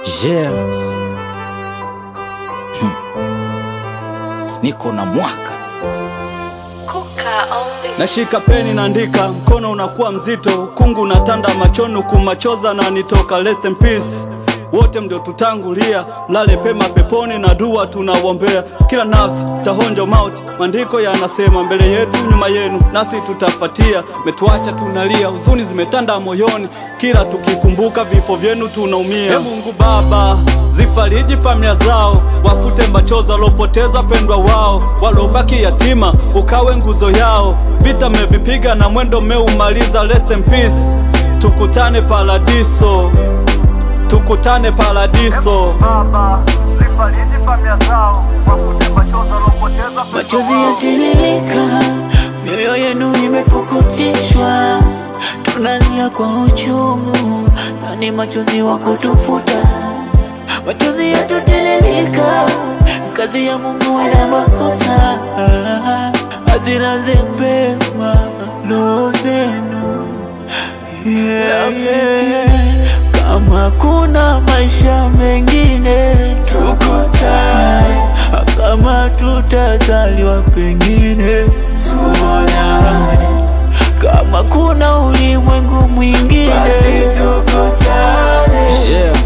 Yeah. Niko na mwaka nashika peni naandika, mkono unakuwa mzito, ukungu unatanda machoni, kumachoza na nitoka. Rest in peace wote mdio tutangulia, mlale pema peponi na dua tunawombea. Kila nafsi tahonja mauti, maandiko yanasema mbele yetu nyuma yenu nasi tutafatia. Metuacha tunalia, huzuni zimetanda moyoni, kila tukikumbuka vifo vyenu tunaumia. Ee Mungu Baba, zifariji familia zao, wafute machozi walopoteza pendwa wao, walobaki yatima ukawe nguzo yao. Vita mevipiga na mwendo meumaliza. Rest in peace, tukutane paradiso, tukutane paradiso. Baba, zifariji familia zao, wafute machozi walopoteza. Machozi yakililika, mioyo yenu imepukutishwa, tunalia kwa uchungu, nani machozi wa kutufuta. Machozi yatutililika, kazi ya Mungu ina makosa, hazina zepema roho zenu. Kama kuna maisha mengine tukutane, kama tutazaliwa pengine tuonane, kama kuna ulimwengu mwingine basi tukutane. Yeah.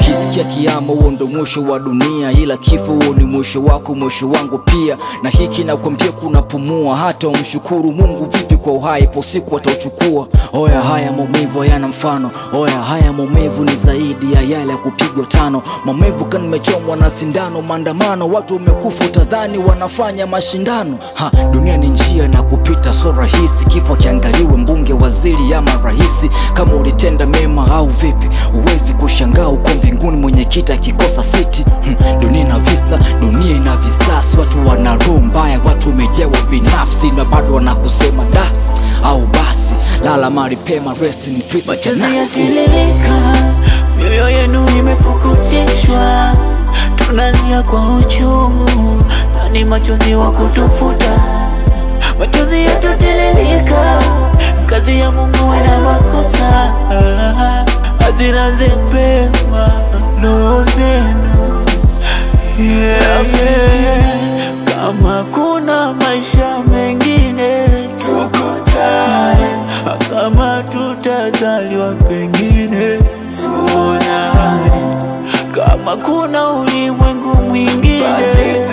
Ukisikia kiyama huo ndo mwisho wa dunia, ila kifo huo ni mwisho wako, mwisho wangu pia. Na hiki nakwambia kunapumua, hata umshukuru Mungu vipi kwa uhai, po siku atauchukua. Oya haya maumivu hayana mfano, oya haya maumivu ni zaidi ya yale ya kupigwa tano. Maumivu kama nimechomwa na sindano, maandamano watu wamekufa utadhani wanafanya mashindano. Dunia ni njia na kupita so rahisi, kifo kiangaliwe mbunge, waziri ama rahisi. Kama ulitenda mema au vipi, uwezi kushangaa uko mbinguni mwenyekiti akikosa siti. Dunia ina visa, dunia ina visasi, watu wana roho mbaya, watu wamejewa binafsi, na bado wanakusema da au basi lala mari pema. Rest in peace. Machozi yakililika, mioyo yenu imepukutishwa, tunalia kwa uchungu, nani machozi wa kutufuta. Machozi yatutililika, kazi ya Mungu ina makosa, hazina zepema roho zenu. Kama kuna maisha mengine tukutane, kama tutazaliwa pengine tuonane, kama kuna ulimwengu mwingine basi